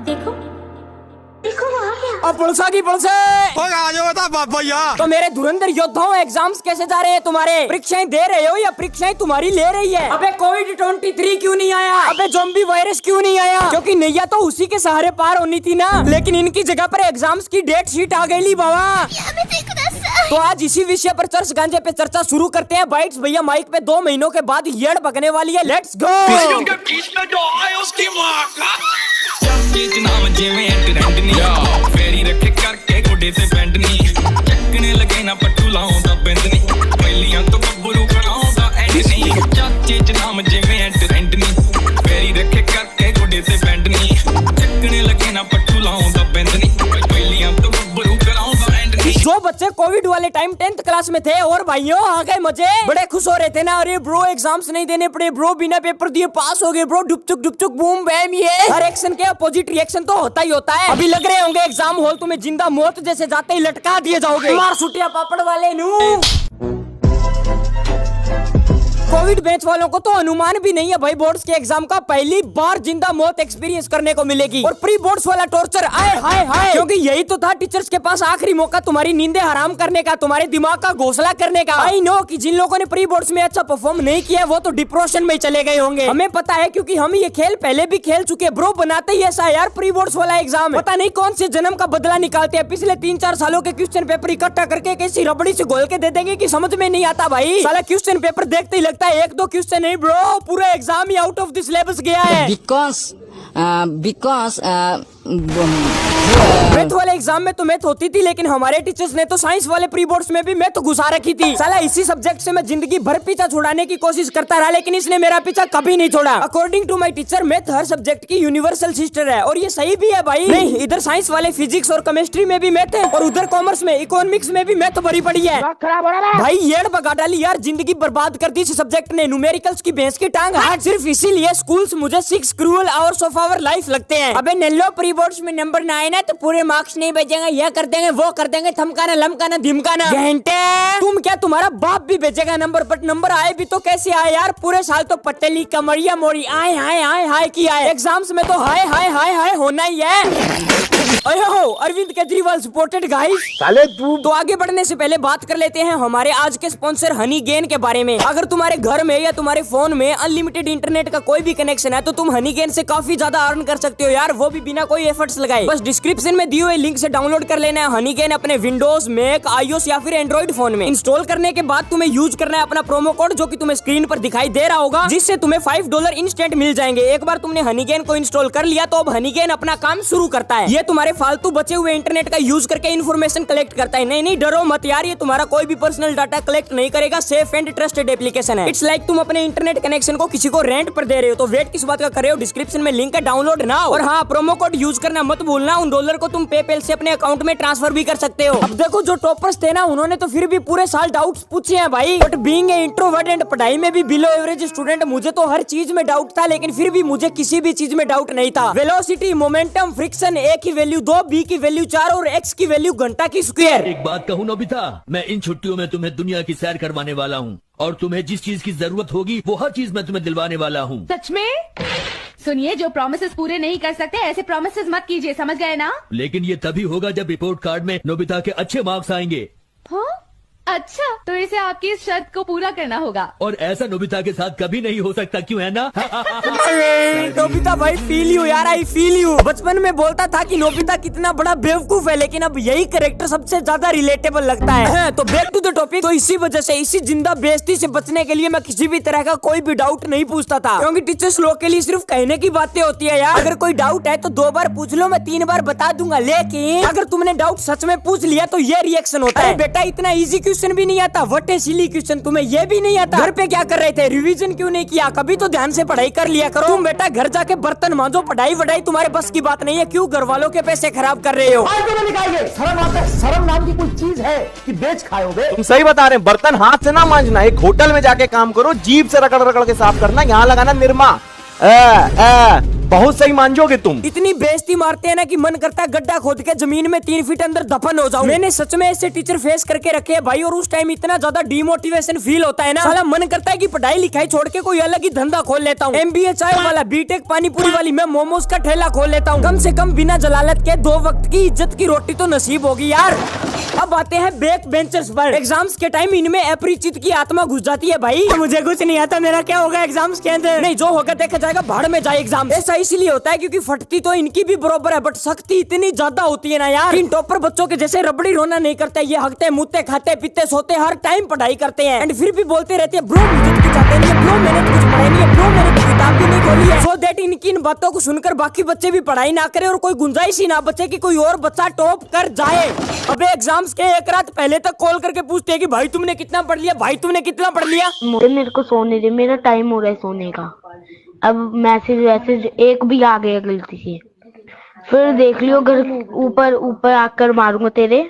देखो देखो वहाँ क्या। अब पुलसा की पुलसे तो मेरे धुरंधर योद्धाओं, एग्जाम्स कैसे जा रहे हैं तुम्हारे? परीक्षाएं दे रहे हो या परीक्षाएं तुम्हारी ले रही है? अबे कोविड-23 क्यों नहीं आया? अबे ज़ॉम्बी वायरस क्यों नहीं आया? क्योंकि नैया तो उसी के सहारे पार होनी थी ना। लेकिन इनकी जगह पर एग्जाम्स की डेट शीट आ गई ली बाबा। तो आज इसी विषय पर चर्च गांजे पे चर्चा शुरू करते हैं। बाइट्स भैया माइक पे 2 महीनों के बाद येड़ बगने वाली है। Let's go. फेरी रखे करके गोडे ते बैंड नी चकने लगे ना पट्टू लाऊं दा बैंड नी पहलियां तो गब्बरू कराऊं दा एंड नी चाचे च नाम जिवें एंड नी फेरी रखे करके गोडे ते बैंड नी चकने लगे ना पट्टू लाऊं दा बैंड नी पहलियां तो गब्बरू कराऊं दा एंड नी। जो बच्चे कोविड वाले टाइम 10th क्लास में थे और भाइयों आ गए मजे, बड़े खुश हो रहे थे ना। अरे ब्रो एग्जाम्स नहीं देने पड़े ब्रो, बिना पेपर दिए पास हो गए ब्रो, डुपचुक बूम बैम। ये हर एक्शन के अपोजिट रिएक्शन तो होता ही होता है। अभी लग रहे होंगे एग्जाम हॉल तुम्हें जिंदा मौत जैसे जाते ही लटका दिए जाओगे। मार सुटिया पापड़ वाले नू। कोविड बैच वालों को तो अनुमान भी नहीं है भाई बोर्ड्स के एग्जाम का पहली बार जिंदा मौत एक्सपीरियंस करने को मिलेगी। और प्री बोर्ड्स वाला टॉर्चर आए हाय हाय, क्योंकि यही तो था टीचर्स के पास आखिरी मौका तुम्हारी नींदें हराम करने का, तुम्हारे दिमाग का घोंसला करने का। आई नो कि जिन लोगों ने प्री बोर्ड्स में अच्छा परफॉर्म नहीं किया वो तो डिप्रेशन में चले गए होंगे। हमें पता है क्योंकि हम ये खेल पहले भी खेल चुके ब्रो। बनाते ही ऐसा यार प्री बोर्ड्स वाला एग्जाम पता नहीं कौन से जन्म का बदला निकालते हैं। पिछले 3-4 सालों के क्वेश्चन पेपर इकट्ठा करके कैसी रबड़ी से घोल के दे देंगे कि समझ में नहीं आता भाई। साला क्वेश्चन पेपर देखते ही लगता है 1-2 क्वेश्चन नहीं ब्रो, पूरा exam he out of the syllabus गया है। because मैथ वाले एग्जाम में तो मैथ होती थी, लेकिन हमारे टीचर्स ने तो साइंस वाले प्री बोर्ड्स में भी मैथ घुसा रखी थी। साला इसी सब्जेक्ट से मैं जिंदगी भर पीछा छुड़ाने की कोशिश करता रहा, लेकिन इसने मेरा पीछा कभी नहीं छोड़ा। According to my teacher math हर सब्जेक्ट की यूनिवर्सल सिस्टर है, और ये सही भी है भाई। नहीं, इधर साइंस वाले फिजिक्स और केमिस्ट्री में भी मैथ है, और उधर कॉमर्स में इकोनॉमिक्स में भी मैथ भरी पड़ी है। भाई येड़ बगा डाली यार, जिंदगी बर्बाद कर दी इस सब्जेक्ट ने। न्यूमेरिकल्स की भैंस की टांग। आज सिर्फ इसीलिए स्कूल्स मुझे 6 cruel hours of our life लगते हैं। अबे नेल्लो प्री बोर्ड्स में नंबर ना आए ना तो पूरे मार्क्स नहीं बचेंगे, यह कर देंगे वो कर देंगे, थमकाना लमकाना धिमकाना। घंटे तुम क्या, तुम्हारा बाप भी बेचेगा नंबर, बट नंबर आए भी तो कैसे आए यार? पूरे साल तो पटेली कमरिया मोड़ी आए हाय हाय हाय की आए। एग्जाम्स में तो हाय हाय हाय हाय होना ही है। ओहो, अरविंद केजरीवाल सपोर्टेड गाइस। साले तू तो आगे बढ़ने से पहले बात कर लेते हैं हमारे आज के स्पॉन्सर हनी गेन के बारे में। अगर तुम्हारे घर में या तुम्हारे फोन में अनलिमिटेड इंटरनेट का कोई भी कनेक्शन है तो तुम हनी गेन से काफी ज्यादा अर्न कर सकते हो यार, वो भी बिना कोई एफर्ट्स लगाए। बस डिस्क्रिप्शन में दिए हुए लिंक से डाउनलोड कर लेना है हनी गेन अपने विंडोज, मैक, आईओएस या फिर एंड्रॉइड फोन में। इंस्टॉल करने के बाद तुम्हें यूज करना है अपना प्रोमो कोड जो कि तुम्हें स्क्रीन पर दिखाई दे रहा होगा, जिससे तुम्हें $5 इंस्टेंट मिल जाएंगे। एक बार तुमने हनी गेन को इंस्टॉल कर लिया तो अब हनी गेन अपना काम शुरू करता है। ये तुम्हारे फालतू बचे हुए इंटरनेट का यूज करके इन्फॉर्मेशन कलेक्ट करता है। नहीं डरो मत यार, ये तुम्हारा कोई भी पर्सनल डाटा कलेक्ट नहीं करेगा। सेफ एंड ट्रस्टेड एप्लीकेशन है। इट्स लाइक तुम अपने इंटरनेट कनेक्शन को किसी को रेंट पर दे रहे हो। तो वेट किस बात का कर रहे हो? डिस्क्रिप्शन में लिंक है, डाउनलोड नाउ। और हाँ, प्रोमो कोड यूज करना मत भूलना। उन डॉलर को तुम पेपैल से अपने अकाउंट में ट्रांसफर भी कर सकते हो। अब देखो जो टॉपर्स थे ना, उन्होंने तो फिर भी पूरे साल डाउट्स पूछे हैं भाई। But being a introvert and पढ़ाई में भी बिलो एवरेज स्टूडेंट, मुझे तो हर चीज में डाउट था, लेकिन फिर भी मुझे किसी भी चीज में डाउट नहीं था। वेलोसिटी, मोमेंटम, फ्रिक्शन, ए की वैल्यू 2, बी की वैल्यू 4 और एक्स की वैल्यू घंटा की स्क्वायर। एक बात कहूँ नोबिता, मैं इन छुट्टियों में तुम्हें दुनिया की सैर करवाने वाला हूँ, और तुम्हें जिस चीज की जरूरत होगी वो हर चीज मैं तुम्हें दिलवाने वाला हूँ। सच में? सुनिए, जो प्रॉमिसेस पूरे नहीं कर सकते ऐसे प्रॉमिसेस मत कीजिए, समझ गए ना? लेकिन ये तभी होगा जब रिपोर्ट कार्ड में नोबिता के अच्छे मार्क्स आएंगे। हाँ? अच्छा, तो इसे आपकी इस शर्त को पूरा करना होगा। और ऐसा नोबिता के साथ कभी नहीं हो सकता, क्यों है ना? नोबिता भाई फील यू यार, आई फील यू। बचपन में बोलता था कि नोबिता कितना बड़ा बेवकूफ है, लेकिन अब यही कैरेक्टर सबसे ज्यादा रिलेटेबल लगता है। तो बैक टू द टॉपिक। तो इसी वजह से, इसी जिंदा बेइज्जती से बचने के लिए मैं किसी भी तरह का कोई भी डाउट नहीं पूछता था, क्योंकि टीचर्स लोग के लिए सिर्फ कहने की बातें होती है यार। अगर कोई डाउट है तो 2 बार पूछ लो, मैं 3 बार बता दूंगा। लेकिन अगर तुमने डाउट सच में पूछ लिया तो ये रिएक्शन होता है, बेटा इतना इजी क्वेश्चन भी नहीं आता, व्हाट ए सिली क्वेश्चन, तुम्हें ये भी नहीं आता? घर पे क्या कर रहे थे? रिवीजन क्यों नहीं किया? कभी तो ध्यान से पढ़ाई कर लिया करो। तुम बेटा घर जाके बर्तन मांजो, पढ़ाई वढ़ाई तुम्हारे बस की बात नहीं है। क्यों घर वालों के पैसे खराब कर रहे हो? शर्म नाम की कोई चीज है कि बेच खाओगे? तुम सही बता रहे हैं, बर्तन हाथ से ना मांजना, एक होटल में जाके काम करो, जीभ से रगड़ रगड़ के साफ करना, यहाँ लगाना निरमा। बहुत सही मान जाओगे तुम। इतनी बेइज्जती मारते हैं ना कि मन करता है गड्ढा खोद के जमीन में 3 फीट अंदर दफन हो जाऊं। मैंने सच में ऐसे टीचर फेस करके रखे हैं भाई, और उस टाइम इतना ज्यादा डिमोटिवेशन फील होता है ना, साला मन करता है कि पढ़ाई लिखाई छोड़ के कोई अलग ही धंधा खोल लेता हूँ। MBA चाय वाला, बीटेक पानीपुरी वाली, मैं मोमोज का ठेला खोल लेता हूँ। कम से कम बिना जलालत के 2 वक्त की इज्जत की रोटी तो नसीब होगी यार। अब आते हैं बैक बेंचर्स पर। एग्जाम्स के टाइम इनमें अपरिचित की आत्मा घुस जाती है भाई। मुझे कुछ नहीं आता, मेरा क्या होगा एग्जाम्स के अंदर। नहीं, जो होगा देखा जाएगा, भाड़ में जाए एग्जाम। ऐसा इसलिए होता है क्योंकि फटती तो इनकी भी बराबर है, बट सख्ती इतनी ज्यादा होती है ना यार। इन टॉपर बच्चों के जैसे रबड़ी रोना नहीं करते, ये हकते मुत्ते खाते पीते सोते हर टाइम पढ़ाई करते हैं, एंड फिर भी बोलते रहते हैं ब्रो इज्जत की चाहते नहीं है, ब्रो मैंने तो कुछ पढ़ाई नहीं है, ब्रो मैंने तो किताब भी नहीं खोली है। सो दैट इनकी इन बातों को सुनकर बाकी बच्चे भी पढ़ाई ना करे और कोई गुंजाइश ही ना बचे कि कोई और बच्चा टॉप कर जाए। अबे एग्जाम्स के एक रात पहले तक कॉल करके पूछते हैं कि भाई तुमने कितना पढ़ लिया, भाई तुमने कितना पढ़ लिया। मेरे को सोने दे, मेरा टाइम हो रहा है सोने का। अब मैसेज एक भी आ गया गलती से, फिर देख लियो घर ऊपर आकर मारूंगा तेरे,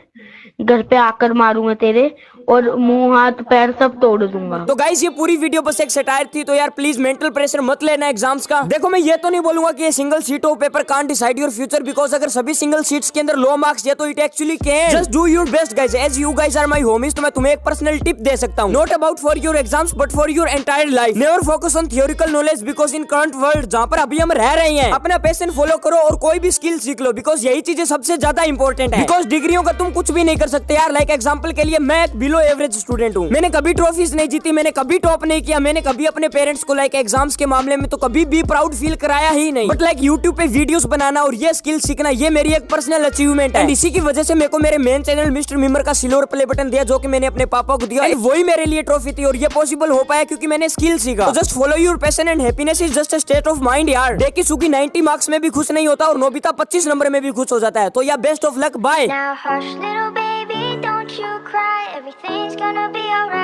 घर पे आकर मारूंगा तेरे, और मुंह हाथ पैर सब तोड़ दूंगा। तो गाइस ये पूरी वीडियो बस एक सटायर थी, तो यार प्लीज मेंटल प्रेशर मत लेना एग्जाम्स का। देखो मैं ये तो नहीं बोलूंगा कि ये single seat of paper can't decide your future, because अगर सभी सिंगल सीट्स के अंदर लो मार्क्स है तो it actually can. Just do your best guys, as you guys are my homies. तो मैं तुम्हें एक पर्सनल टिप दे सकता हूँ, not about for your exams but for your entire life. Never focus on theoretical knowledge, because in current world जहाँ पर अभी हम रह रहे हैं, अपना पैशन फॉलो करो और कोई भी स्किल सीख लो, बिकॉज यही चीजें सबसे ज्यादा इंपॉर्टेंट है। बिकॉज डिग्रियों का तुम कुछ भी नहीं कर सकते यार। लाइक एग्जाम्पल के लिए मैं एक बिलो एवरेज स्टूडेंट हूँ, मैंने कभी ट्रॉफीज नहीं जीती, मैंने कभी टॉप नहीं किया, मैंने कभी अपने पेरेंट्स को लाइक एग्जाम्स के मामले में तो कभी भी प्राउड फील कराया ही नहीं, बट लाइक यूट्यूब पे वीडियोस बनाना और ये स्किल सीखना, ये मेरी एक पर्सनल अचीवमेंट है। एंड इसी की वजह से मेरे को मेरे मेन चैनल मिस्टर मिमर का सिल्वर प्ले बटन दिया, जो कि मैंने अपने पापा को दिया, वही मेरे लिए ट्रॉफी थी, और ये पॉसिबल हो पाया क्योंकि मैंने स्किल सीखा। तो just follow your passion and happiness is just a state of mind यार। डेकी सुगी 90 मार्क्स में भी खुश नहीं होता और नोबिता 25 नंबर में भी खुश हो जाता है। तो या best of luck, bye. Now hush little baby, don't you cry, everything's gonna be alright.